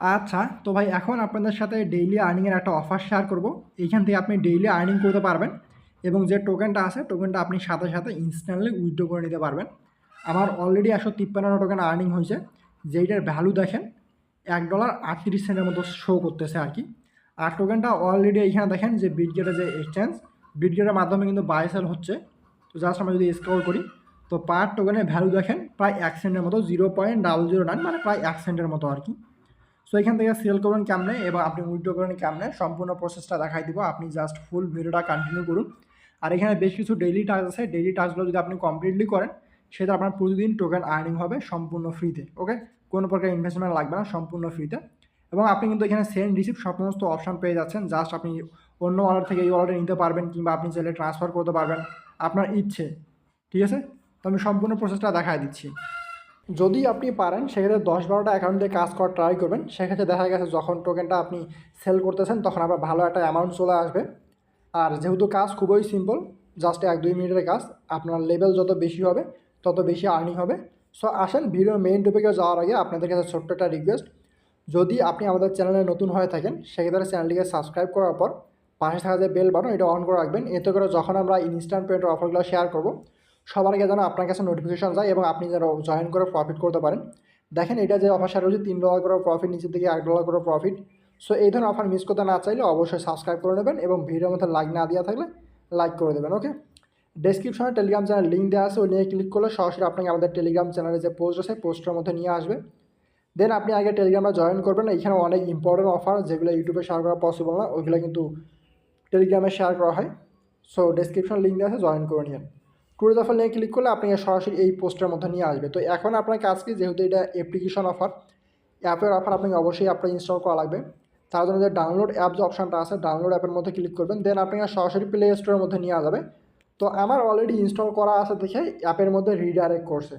আচ্ছা, তো ভাই এখন আপনাদের সাথে ডেইলি আর্নিংয়ের একটা অফার শেয়ার করব। এইখান থেকে আপনি ডেইলি আর্নিং করতে পারবেন এবং যে টোকেনটা আছে টোকেনটা আপনি সাথে সাথে ইনস্ট্যান্টলি উইথড্র করে নিতে পারবেন। আমার অলরেডি 153 টোকেন আর্নিং হয়েছে, যেইটার ভ্যালু দেখেন $1.38 মতো শো করতেছে আর কি। আর টোকেনটা অলরেডি এইখানে দেখেন যে বিটগেটের যে এক্সচেঞ্জ, বিটগেটের মাধ্যমে কিন্তু বাই সেল হচ্ছে। তো জাস্ট আমরা যদি স্ক্রল করি তো পার টোকেনের ভ্যালু দেখেন প্রায় 1 সেন্টের মতো, 0.009, মানে প্রায় 1 সেন্টের মতো আর কি। সো এখান থেকে সেল করবেন কেমনে এবং আপনি উইথড্র করবেন কেমনে সম্পূর্ণ প্রসেসটা দেখাই দিব। আপনি জাস্ট ফুল ভিডিওটা কন্টিনিউ করুন। আর এখানে বেশ কিছু ডেইলি টাস্ক আছে, ডেইলি টাস্কগুলো যদি আপনি কমপ্লিটলি করেন সেটা আপনার প্রতিদিন টোকেন আর্নিং হবে সম্পূর্ণ ফ্রিতে। ওকে, কোনো প্রকার ইনভেস্টমেন্ট লাগবে না, সম্পূর্ণ ফ্রিতে। এবং আপনি কিন্তু এখানে সেন্ড রিসিভ সমস্ত অপশন পেয়ে যাচ্ছেন। জাস্ট আপনি অন্য ওয়ালেট থেকে এই ওয়ালেটে নিতে পারবেন কিংবা আপনি চাইলে ট্রান্সফার করতে পারবেন আপনার ইচ্ছে। ঠিক আছে, তো আমি সম্পূর্ণ প্রসেসটা দেখাই দিচ্ছি। যদি আপনি পারেন সেক্ষেত্রে 10-12টা অ্যাকাউন্ট দিয়ে কাজ করার ট্রাই করবেন। সেক্ষেত্রে দেখা গেছে যখন টোকেনটা আপনি সেল করতেছেন তখন আবার ভালো একটা অ্যামাউন্ট চলে আসবে। আর যেহেতু কাজ খুবই সিম্পল, জাস্ট 1-2 মিনিটের কাজ, আপনার লেভেল যত বেশি হবে তত বেশি আর্নিং হবে। সো আসেন ভিডিওর মেইন টপিকে যাওয়ার আগে আপনাদের কাছে ছোট্ট একটা রিকোয়েস্ট, যদি আপনি আমাদের চ্যানেলে নতুন হয়ে থাকেন সেক্ষেত্রে চ্যানেলটিকে সাবস্ক্রাইব করার পর পাশে থাকা যে বেল বাটন এটা অন করে রাখবেন। এতে করে যখন আমরা ইনস্ট্যান্ট পেমেন্টের অফারগুলো শেয়ার করব সবার আগে যেন আপনার কাছে নোটিফিকেশন যায় এবং আপনি যেন জয়েন করে প্রফিট করতে পারেন। দেখেন এটা যে অফার শেয়ার হচ্ছে $3 করে প্রফিট, নিচের দিকে $1 করে প্রফিট। সো এই ধরনের অফার মিস করতে না চাইলে অবশ্যই সাবস্ক্রাইব করে নেবেন এবং ভিডিওর মধ্যে লাইক না দেওয়া থাকলে লাইক করে দেবেন। ওকে, ডেসক্রিপশনে টেলিগ্রাম চ্যানেল লিঙ্ক দেওয়া আছে, ওই লিঙ্কে ক্লিক করলে সরাসরি আপনাকে আমাদের টেলিগ্রাম চ্যানেলে যে পোস্ট আছে পোস্টের মধ্যে নিয়ে আসবে। দেন আপনি আগে টেলিগ্রামটা জয়েন করবেন। এখানে অনেক ইম্পর্টেন্ট অফার যেগুলো ইউটিউবে শেয়ার করা পসিবল না, ওইগুলো কিন্তু টেলিগ্রামে শেয়ার করা হয়। সো ডেসক্রিপশন লিঙ্ক দেওয়া আছে, জয়েন করে নিন। ট্যুরে দফার লিঙ্কে ক্লিক করলে আপনি সরাসরি এই পোস্টের মধ্যে নিয়ে আসবে। তো এখন আপনার কাজ কি, যেহেতু এটা অ্যাপ্লিকেশন অফার, অ্যাপের অফার, আপনাকে অবশ্যই অ্যাপটা ইনস্টল করা লাগবে। তার জন্য যে ডাউনলোড অ্যাপ যে অপশনটা আছে ডাউনলোড অ্যাপের মধ্যে ক্লিক করবেন। দেন আপনাকে সরাসরি প্লে স্টোরের মধ্যে নিয়ে যাবে। তো আমার অলরেডি ইনস্টল করা আছে দেখে অ্যাপের মধ্যে রিডাইরেক্ট করছে,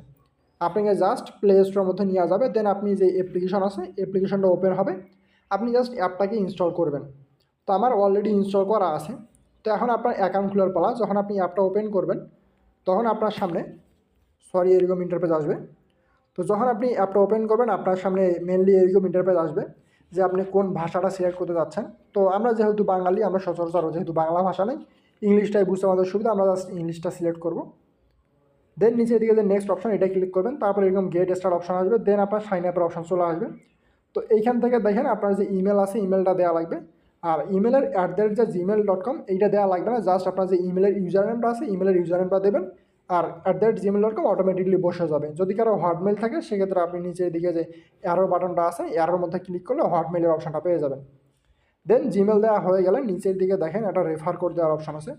আপনাকে জাস্ট প্লে স্টোরের মধ্যে নিয়ে যাবে। দেন আপনি যে অ্যাপ্লিকেশন আছে অ্যাপ্লিকেশনটা ওপেন হবে, আপনি জাস্ট অ্যাপটাকে ইনস্টল করবেন। তো আমার অলরেডি ইনস্টল করা আছে। তো এখন আপনার অ্যাকাউন্ট খোলার পালা। যখন আপনি অ্যাপটা ওপেন করবেন তখন আপনার সামনে এরকম ইন্টারফেস আসবে। তো যখন আপনি অ্যাপটা ওপেন করবেন আপনার সামনে মেনলি এরকম ইন্টারফেস আসবে যে আপনি কোন ভাষাটা সিলেক্ট করতে যাচ্ছেন। তো আমরা যেহেতু বাঙালি, আমরা সচরাচর যেহেতু বাংলা ভাষা নেই, ইংলিশটাই বুঝতে আমাদের সুবিধা, আমরা জাস্ট ইংলিশটা সিলেক্ট করব। দেন নিচে দিকে যে নেক্সট অপশন এটা ক্লিক করবেন, তারপর এরকম গেট স্টার্ট অপশন আসবে। দেন আপনার সাইন আপের অপশন চলে আসবে। তো এইখান থেকে দেখেন আপনার যে ইমেল আছে ইমেলটা দেওয়া লাগবে। আর ইমেলের যে gmail.com এইটা দেওয়া লাগবে না, জাস্ট আপনার যে ইমেলের ইউজার নেমটা আছে ইমেলের ইউজার নেমটা দেবেন আর @gmail.com অটোমেটিকলি বসে যাবে। যদি কারো হটমেল থাকে সেক্ষেত্রে আপনি নিচের দিকে যে অ্যারো বাটনটা আছে অ্যারোর মধ্যে ক্লিক করলে হটমেলের অপশনটা পেয়ে যাবেন। দেন জিমেল দেওয়া হয়ে গেলে নিচের দিকে দেখেন একটা রেফার কোড দেওয়ার অপশন আছে।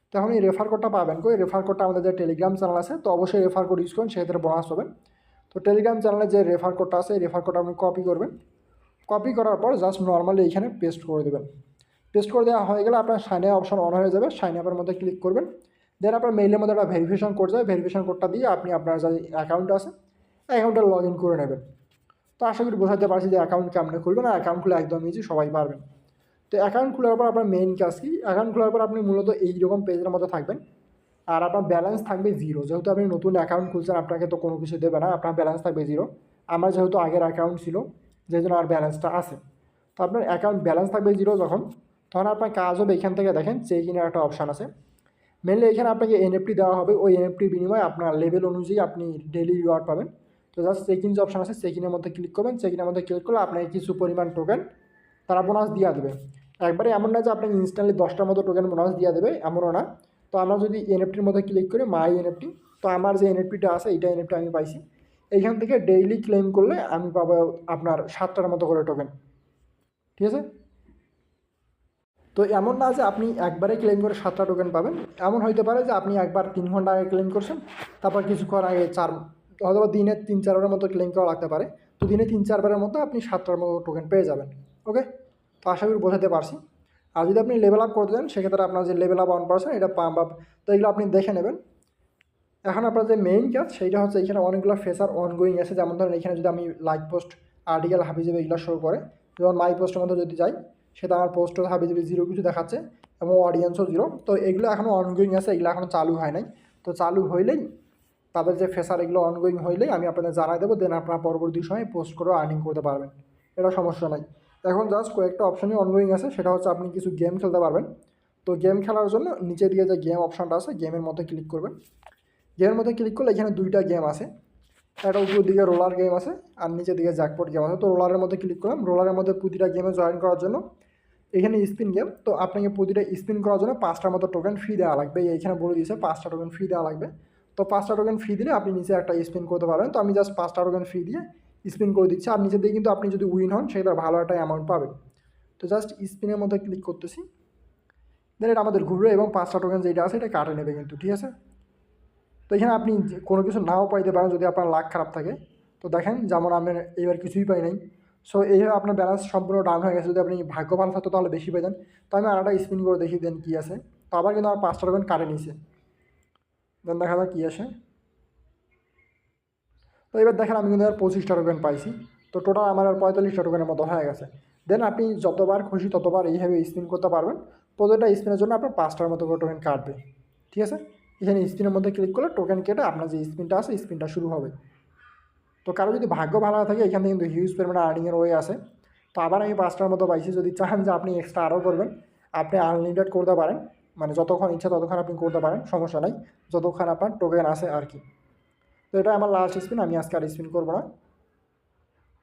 তো এখন এই রেফার কোডটা পাবেন কই? রেফার কোডটা আমাদের যে টেলিগ্রাম চ্যানেল আছে, তো অবশ্যই রেফার কোড ইউজ করুন, সেক্ষেত্রে বোনাস পাবেন। তো টেলিগ্রাম চ্যানেলে যে রেফার কোডটা আছে এই রেফার কোডটা আপনি কপি করবেন। কপি করার পর জাস্ট নর্মালি এইখানে পেস্ট করে দেবেন। পেস্ট করে দেওয়া হয়ে গেলে আপনার সাইন আপ অপশন অন হয়ে যাবে। সাইন আপের মধ্যে ক্লিক করবেন। দেন আপনার মেইলের মধ্যে একটা ভেরিফিকেশন কোড যাবে, ভেরিফিকেশন কোডটা দিয়ে আপনি আপনার যে অ্যাকাউন্ট আছে অ্যাকাউন্টে লগ ইন করে নেবেন। তো আশা করি বোঝাতে পারছি যে অ্যাকাউন্ট কেমনে খুলবেন। আর অ্যাকাউন্ট খুলে একদম ইজি, সবাই পারবেন। তো অ্যাকাউন্ট খোলার পর আপনার মেইন কাজ কি, অ্যাকাউন্ট খোলার পর আপনি মূলত এইরকম পেজের মধ্যে থাকবেন আর আপনার ব্যালেন্স থাকবে জিরো। যেহেতু আপনি নতুন অ্যাকাউন্ট খুলছেন আপনাকে তো কোনো কিছু দেবে না, আপনার ব্যালেন্স থাকবে জিরো। আমার যেহেতু আগের অ্যাকাউন্ট ছিল যে জন্য আর ব্যালেন্সটা আছে। তো আপনার অ্যাকাউন্ট ব্যালেন্স থাকবে জিরো তখন আপনার কাজ হবে এখান থেকে দেখেন চেক ইনের একটা অপশান আছে। মেনলি এখানে আপনাকে এনএফটি দেওয়া হবে, ওই এনএফটির বিনিময়ে আপনার লেভেল অনুযায়ী আপনি ডেইলি রিওয়ার্ড পাবেন। তো জাস্ট চেক ইন যে অপশান আছে চেক ইনের মধ্যে ক্লিক করবেন। চেক ইনের মধ্যে ক্লিক করলে আপনাকে কিছু পরিমাণ টোকেন তারা বোনাস দিয়ে দেবে। একবারে এমন না যে আপনাকে ইনস্ট্যান্টলি 10টার মতো টোকেন বোনাস দিয়ে দেবে, এমনও না। তো আমরা যদি এনএফটির মধ্যে ক্লিক করি মাই এনএফটি, তো আমার যে এনএফটিটা আছে এইটা এনএফটি আমি পাইছি। এইখান থেকে ডেইলি ক্লেম করলে আমি পাবো আপনার 7টার মতো করে টোকেন। ঠিক আছে, তো এমন না যে আপনি একবারে ক্লেম করে 7টা টোকেন পাবেন। এমন হইতে পারে যে আপনি একবার 3 ঘন্টা আগে ক্লেম করছেন, তারপর কিছুক্ষণ আগে অথবা দিনে 3-4বারের মতো ক্লেম করা লাগতে পারে। তো দিনে 3-4বারের মতো আপনি 7টার মতো টোকেন পেয়ে যাবেন। ওকে, তো আশা করি বোঝাতে পারছি। আর যদি আপনি লেভেল আপ করতে চান সেক্ষেত্রে আপনার যে লেভেল আপ 1% এটা পাম্প আপ, তো এগুলো আপনি দেখে নেবেন। এখন আপনার যে মেইন কাজ সেইটা হচ্ছে এখানে অনেকগুলো ফেসার অনগোয়িং আছে। যেমন ধরেন এখানে যদি আমি লাইক পোস্ট, আর্টিকেল, হাবিজাবি এগুলো শো করে, যেমন মাই পোস্টের মধ্যে যদি যাই সেটা আমার পোস্ট হাবিজাবি জিরো কিছু দেখাচ্ছে এবং অডিয়েন্সও জিরো। তো এগুলো এখনও অনগোয়িং আছে, এগুলো এখনও চালু হয় নাই। তো চালু হইলেই তাদের যে ফেসার এগুলো অনগোয়িং হইলেই আমি আপনাদের জানাই দেবো। দেন আপনারা পরবর্তী সময়ে পোস্ট করে আর্নিং করতে পারবেন। এটা সমস্যা নাই। এখন জাস্ট কয়েকটা অপশনই অনগোয়িং আছে, সেটা হচ্ছে আপনি কিছু গেম খেলতে পারবেন। তো গেম খেলার জন্য নিচে দিকে যে গেম অপশনটা আছে গেমের মধ্যে ক্লিক করবেন। গেমের মধ্যে ক্লিক করলে এখানে দুইটা গেম আছে, একটা উপর দিকে রোলার গেম আছে আর নিচের দিকে জ্যাকপট গেম আছে। তো রোলারের মধ্যে ক্লিক করলাম। রোলারের মধ্যে প্রতিটা গেমে জয়েন করার জন্য এখানে স্পিন গেম, তো আপনাকে প্রতিটা স্পিন করার জন্য 5টার মতো টোকেন ফি দেওয়া লাগবে। এইখানে বলে দিয়েছে 5টা টোকেন ফি দেওয়া লাগবে। তো 5টা টোকেন ফি দিলে আপনি নিচে একটা স্পিন করতে পারবেন। তো আমি জাস্ট 5টা টোকেন ফি দিয়ে স্পিন করে দিচ্ছি। আর নিচে দিয়ে কিন্তু আপনি যদি উইন হন সেটা ভালো একটা অ্যামাউন্ট পাবেন। তো জাস্ট স্পিনের মধ্যে ক্লিক করতেছি, দেন এটা আমাদের ঘুরবে এবং 5টা টোকেন যেটা আছে এটা কাটে নেবে কিন্তু, ঠিক আছে। তো এখানে আপনি কোনো কিছু নাও পাইতে পারেন যদি আপনার লাক খারাপ থাকে। তো দেখেন যেমন আমি এবার কিছুই পাই নাই। সো এইভাবে আপনার ব্যালেন্স সম্পূর্ণ ডাউন হয়ে গেছে। যদি আপনি ভাগ্য ভালো থাকতো তাহলে বেশি পেতেন। তো আমি আরেকটা স্পিন করে দেখি দেন কী আছে। তো আবার কিন্তু আমার 5টা টোকেন কাটে নিয়েছে। দেন দেখা যাক কী আসে। তো এবার দেখেন আমি কিন্তু আর 25টা টোকেন পাইছি। তো টোটাল আমার আর 45টা টোকেনের মতো হয়ে গেছে। দেন আপনি যতবার খুশি ততবার এইভাবে স্পিন করতে পারবেন। প্রতিটা স্পিনের জন্য আপনার 5টার মতো করে টোকেন কাটবে, ঠিক আছে। এখানে স্পিনের মধ্যে ক্লিক করলে টোকেন কেটে আপনার যে স্পিনটা আছে স্পিনটা শুরু হবে। তো কারো যদি ভাগ্য ভালো থাকে এখান থেকে কিন্তু হিউজ পরিমাণে আর্নিংয়ের ওয়ে আছে। তো আবার আমি 5টার মতো পাইছি। যদি চান যে আপনি এক্সট্রা আরও করবেন, আপনি আনলিমিটেড করতে পারেন, মানে যতক্ষণ ইচ্ছা ততক্ষণ আপনি করতে পারেন, সমস্যা নাই, যতক্ষণ আপনার টোকেন আছে আর কি। তো এটা আমার লাস্ট স্পিন, আমি আজকে আর স্পিন করবো না।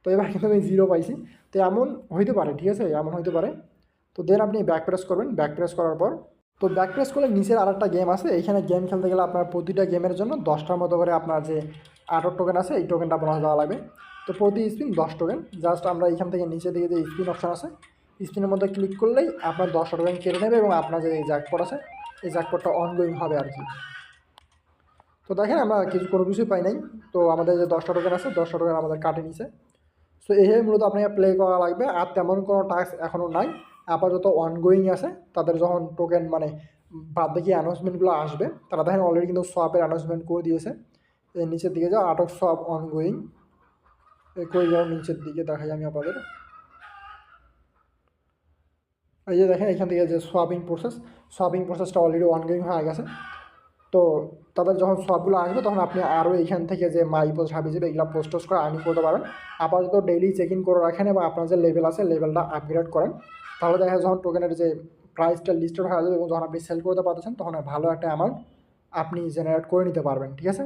তো এবার কিন্তু আমি 0 পাইছি। তো এমন হইতে পারে, ঠিক আছে, এমন হইতে পারে। তো দেন আপনি ব্যাক প্রেস করবেন। ব্যাক প্রেস করার পর তো ব্যাক প্রেস করলে নিচের আরেকটা গেম আছে। এইখানে গেম খেলতে গেলে আপনার প্রতিটা গেমের জন্য 10টার মতো করে আপনার যে 8 টোকেন আছে এই টোকেনটা বোনাস দেওয়া লাগবে। তো প্রতি স্পিন 10 টোকেন। জাস্ট আমরা এখান থেকে নিচে দিকে যে স্পিন অপশন আছে স্পিনের মধ্যে ক্লিক করলেই আপনার 10টা টোকেন কেটে নেবে এবং আপনার যে জ্যাকপট আছে এই জ্যাকপটটা অনগোয়িং হবে আর কি। তো দেখেন আমরা কোনো কিছুই পাই নাই। তো আমাদের যে 10টা টোকেন আছে 10টা টোকেন আমাদের কাটে নিছে। সো এইভাবে মূলত আপনাকে প্লে করা লাগবে। আর তেমন কোনো টাস্ক এখনও নাই, আপাতত অনগোয়িং আছে। তাদের যখন টোকেন মানে বাদ বাকি অ্যানাউন্সমেন্টগুলো আসবে, তারা দেখেন অলরেডি কিন্তু সোয়াপের অ্যানাউন্সমেন্ট করে দিয়েছে। এর নিচের দিকে যাও, আটক সোয়াপ অনগোয়িং করে যাও, নিচের দিকে দেখাই আমি আপনাদের। এই যে দেখেন এখান থেকে যে সোয়াপিং প্রসেসটা অলরেডি অনগোয়িং হয়ে গেছে। তো তাদের যখন সবগুলো আসবে তখন আপনি আরও এইখান থেকে যে মাই পোস্ট হাবি যাবে এগুলো পোস্ট করে আর্নিং করতে পারেন। আপাতত ডেইলি চেক ইন করে রাখেন এবং আপনার যে লেভেল আছে লেভেলটা আপগ্রেড করেন। তাহলে দেখা যায় যখন টোকেনের যে প্রাইসটা লিস্টেড হয়ে যাবে এবং যখন আপনি সেল করতে পারতেছেন তখন ভালো একটা অ্যামাউন্ট আপনি জেনারেট করে নিতে পারবেন, ঠিক আছে।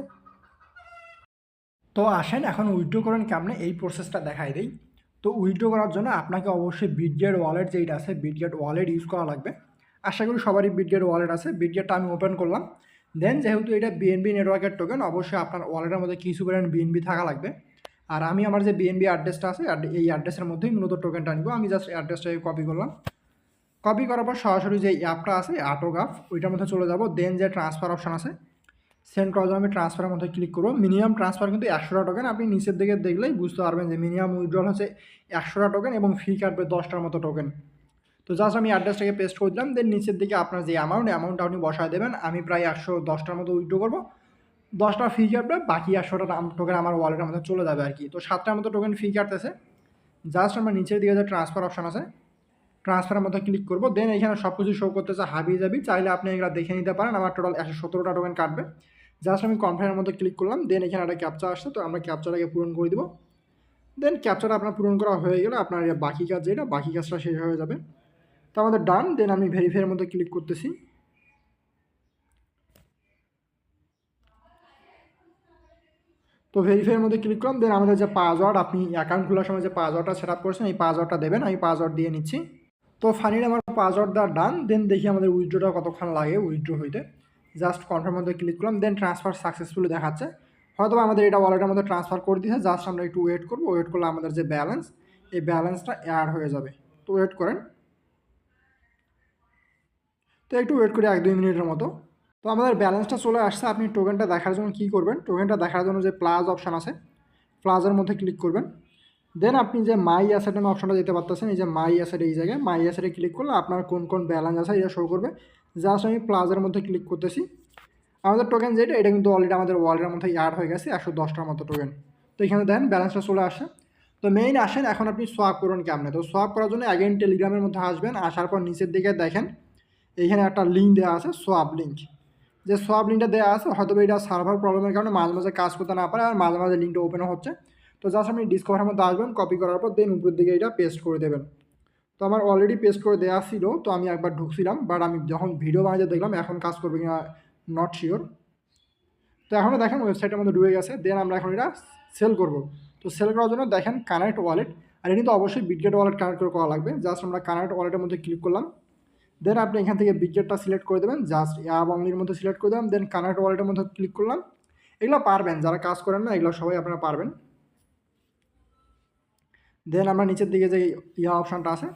তো আসেন এখন উইথড্র করেন কেমনে এই প্রসেসটা দেখাই দিই। তো উইথড্র করার জন্য আপনাকে অবশ্যই বিটগেট ওয়ালেট যেটা আছে বিটগেট ওয়ালেট ইউজ করা লাগবে। আশা করি সবারই বিটগেট ওয়ালেট আছে। বিটগেটটা আমি ওপেন করলাম। দেন যেহেতু এটা বিএনবি নেটওয়ার্কের টোকেন অবশ্যই আপনার ওয়ালেটের মধ্যে কিছু পরিমাণ বিএনবি থাকা লাগবে। আর আমি আমার যে বিএনবি অ্যাড্রেসটা আছে এই অ্যাড্রেসের মধ্যেই মূলত টোকেনটা নিব। আমি জাস্ট অ্যাড্রেসটাকে কপি করলাম। কপি করার পর সরাসরি যে অ্যাপটা আছে অটোগ্রাফ ওইটার মধ্যে চলে যাব। দেন যে ট্রান্সফার অপশন আছে সেন্ড করার জন্য আমি ট্রান্সফারের মধ্যে ক্লিক করবো। মিনিমাম ট্রান্সফার কিন্তু 100টা টোকেন। আপনি নিচের দিকে দেখলেই বুঝতে পারবেন যে মিনিমাম উইথড্রল হচ্ছে 100টা টোকেন এবং ফি কাটবে 10টার মতো টোকেন। তো জাস্ট আমি অ্যাড্রেসটাকে পেস্ট করে দিলাম। দেন নিচের দিকে আপনার যে অ্যামাউন্টটা আপনি বসায় দেবেন। আমি প্রায় 110টার মতো উইথড্র করবো। 10টা ফি কাটবে, বাকি 100টা টোকেন আমার ওয়ালেটের মধ্যে চলে যাবে আর কি। তো 7টার মতো টোকেন ফি কাটতেছে। জাস্ট আমরা নিচের দিকে যে ট্রান্সফার অপশন আছে ট্রান্সফারের মধ্যে ক্লিক করবো। দেন এখানে সব কিছু শো করতেছে হাবি যাবি, চাইলে আপনি এগুলো দেখে নিতে পারেন। আমার টোটাল 117টা টোকেন কাটবে। জাস্ট আমি কনফার্মের মধ্যে ক্লিক করলাম। দেন এখানে একটা ক্যাপচা আসছে, তো আমরা ক্যাপচাটাকে পূরণ করে দিব। দেন ক্যাপচাটা আপনার পূরণ করা হয়ে গেলে আপনার বাকি কাজ যেটা বাকি কাজটা শেষ হয়ে যাবে। তো আমাদের ডান। দেন আমি ভেরিফাইয়ের মধ্যে ক্লিক করতেছি। তো ভেরিফাইয়ের মধ্যে ক্লিক করলাম। দেন আমাদের যে পাসওয়ার্ড আপনি অ্যাকাউন্ট খোলার সময় যে পাসওয়ার্ডটা সেট আপ করছেন এই পাসওয়ার্ডটা দেবেন। আমি পাসওয়ার্ড দিয়ে নিচ্ছি। তো ফাইনালি আমার পাসওয়ার্ড দেওয়া ডান। দেন দেখি আমাদের উইথড্রোটা কতক্ষণ লাগে উইথড্রো হইতে। জাস্ট কনফার্মের মধ্যে ক্লিক করলাম। দেন ট্রান্সফার সাকসেসফুলি দেখাচ্ছে। হয়তো আমাদের এটা ওয়ালেটের মধ্যে ট্রান্সফার করে দিয়েছে। জাস্ট আমরা একটু ওয়েট করবো। ওয়েট করলে আমাদের যে ব্যালেন্স এই ব্যালেন্সটা অ্যাড হয়ে যাবে। তো ওয়েট করেন। তো একটু ওয়েট করি 1-2 মিনিটের মতো। তো আমাদের ব্যালেন্সটা চলে আসছে। আপনি টোকেনটা দেখার জন্য কী করবেন, টোকেনটা দেখার জন্য যে প্লাস অপশান আছে প্লাসের মধ্যে ক্লিক করবেন। দেন আপনি যে মাই অ্যাসেট নামে অপশনটা দিতে পারতেছেন, এই যে মাই অ্যাসেট এই জায়গায় মাই অ্যাসেটে ক্লিক করলে আপনার কোন কোন ব্যালেন্স আছে এটা শো করবে। জাস্ট আমি প্লাসের মধ্যে ক্লিক করতেছি। আমাদের টোকেন যেটা এটা কিন্তু অলরেডি আমাদের ওয়ালেটের মধ্যে অ্যাড হয়ে গেছে 110টার মতো টোকেন। তো এখানে দেখেন ব্যালেন্সটা চলে আসে। তো মেইন আসেন এখন আপনি সোয়াপ করুন কেমনে। তো সোয়াপ করার জন্য অ্যাগেন টেলিগ্রামের মধ্যে আসবেন। আসার পর নিচের দিকে দেখেন এইখানে একটা লিঙ্ক দেওয়া আছে সোয়াপ লিঙ্ক। যে সোয়াপ লিঙ্কটা দেওয়া আছে হয়তো এটা সার্ভার প্রবলেমের কারণে মাঝে মাঝে কাজ করতে না পারে আর মাঝে মাঝে লিঙ্কটা ওপেনও হচ্ছে। তো জাস্ট আপনি ডিসকভারের মধ্যে আসবেন, কপি করার পর দেন উপরের দিকে এটা পেস্ট করে দেবেন। তো আমার অলরেডি পেস্ট করে দেওয়া ছিল, তো আমি একবার ঢুকছিলাম, বাট আমি যখন ভিডিও বানাতে দেখলাম এখন কাজ করবে কিনা নট শিওর। তো এখনও দেখেন ওয়েবসাইটের মধ্যে ঢুকে গেছে। দেন আমরা এখন এটা সেল করব। তো সেল করার জন্য দেখেন কানেক্ট ওয়ালেট, আর এটা কিন্তু অবশ্যই বিটগেট ওয়ালেট কানেক্ট করে করা লাগবে। জাস্ট আমরা কানেক্ট ওয়ালেটের মধ্যে ক্লিক করলাম। দেন আপনি এখান থেকে বিটগেটটা সিলেক্ট করে দেবেন, জাস্ট অ্যাপ অনলির মধ্যে সিলেক্ট করে দেবেন। দেন কানেক্ট ওয়ালেটের মধ্যে ক্লিক করলাম। এগুলো পারবেন, যারা কাজ করেন না এগুলো সবাই আপনারা পারবেন। দেন আমরা নিচের দিকে যে অপশানটা আছে,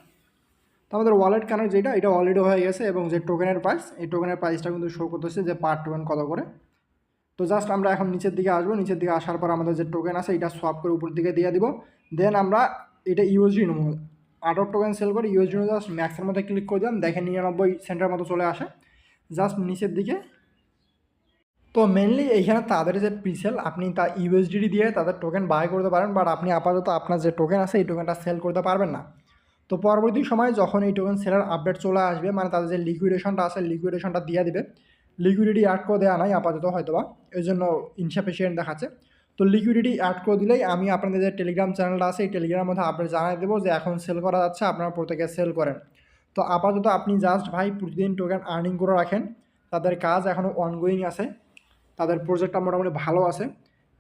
তো আমাদের ওয়ালেট কানেক্ট যেটা, এটা অলরেডি হয়ে গেছে, এবং যে টোকেনের প্রাইস, এই টোকেনের প্রাইসটা কিন্তু শো করতেছে যে পার টোকেন কত করে। তো জাস্ট আমরা এখন নিচের দিকে আসবো, নিচের দিকে আসার পর আমাদের যে টোকেন আছে এটা সোয়াপ করে উপর দিকে দিয়ে দিব। দেন আমরা এটা ইউএসডি নেবো, 8 টোকেন সেল করে ইউএসডি নেবো। জাস্ট ম্যাক্সের মধ্যে ক্লিক করে দিলাম, দেখেন 99 সেন্টের মতো চলে আসে জাস্ট নিচের দিকে। তো মেনলি এইখানে তাদের যে প্রিসেল, আপনি তা ইউএসডি দিয়ে তাদের টোকেন বাই করতে পারেন, বাট আপনি আপাতত আপনার যে টোকেন আছে এই টোকেনটা সেল করতে পারবেন না। তো পরবর্তী সময়ে যখন এই টোকেন সেলের আপডেট চলে আসবে, মানে তাদের যে লিকুইডেশনটা আছে লিকুইডেশনটা দিয়ে দিবে। লিকুইডিটি অ্যাড করে দেওয়া নাই আপাতত হয়তোবা, এই জন্য ইনসাফিসিয়েন্ট দেখাচ্ছে। তো লিকুইডিটি অ্যাড করে দিলেই আমি আপনাদের যে টেলিগ্রাম চ্যানেলটা আছে এই টেলিগ্রামের মধ্যে আপডেট জানাই দেবো যে এখন সেল করা যাচ্ছে, আপনারা প্রত্যেকে সেল করেন। তো আপাতত আপনি জাস্ট ভাই প্রতিদিন টোকেন আর্নিং করে রাখেন, তাদের কাজ এখনও অনগোয়িং আছে, তাদের প্রজেক্টটা মোটামুটি ভালো আছে।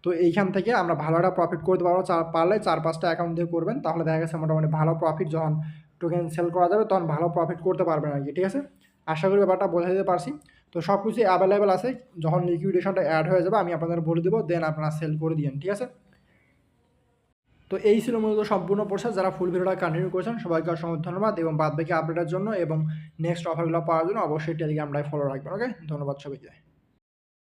তো এইখান থেকে আমরা ভালো একটা প্রফিট করতে পারবো, পারলে 4-5টা অ্যাকাউন্ট দিয়ে করবেন, তাহলে দেখা গেছে মোটামুটি ভালো প্রফিট, যখন টোকেন সেল করা যাবে তখন ভালো প্রফিট করতে পারবেন আর কি। ঠিক আছে, আশা করি ব্যাপারটা বোঝা দিতে পারছি। তো সব কিছুই অ্যাভেলেবেল আছে, যখন লিকুইডেশনটা অ্যাড হয়ে যাবে আমি আপনাদের বলে দেবো, দেন আপনারা সেল করে দিন। ঠিক আছে, তো এই ছিল মূলত সম্পূর্ণ প্রসেস। যারা ফুল ভিডিওটা কন্টিনিউ করেছেন সবাইকে অসংখ্য ধন্যবাদ, এবং বাদবাকি আপডেটের জন্য এবং নেক্সট অফারগুলো পাওয়ার জন্য অবশ্যই টেলিগ্রামটাই ফলো রাখবেন। ওকে, ধন্যবাদ সবাইকে।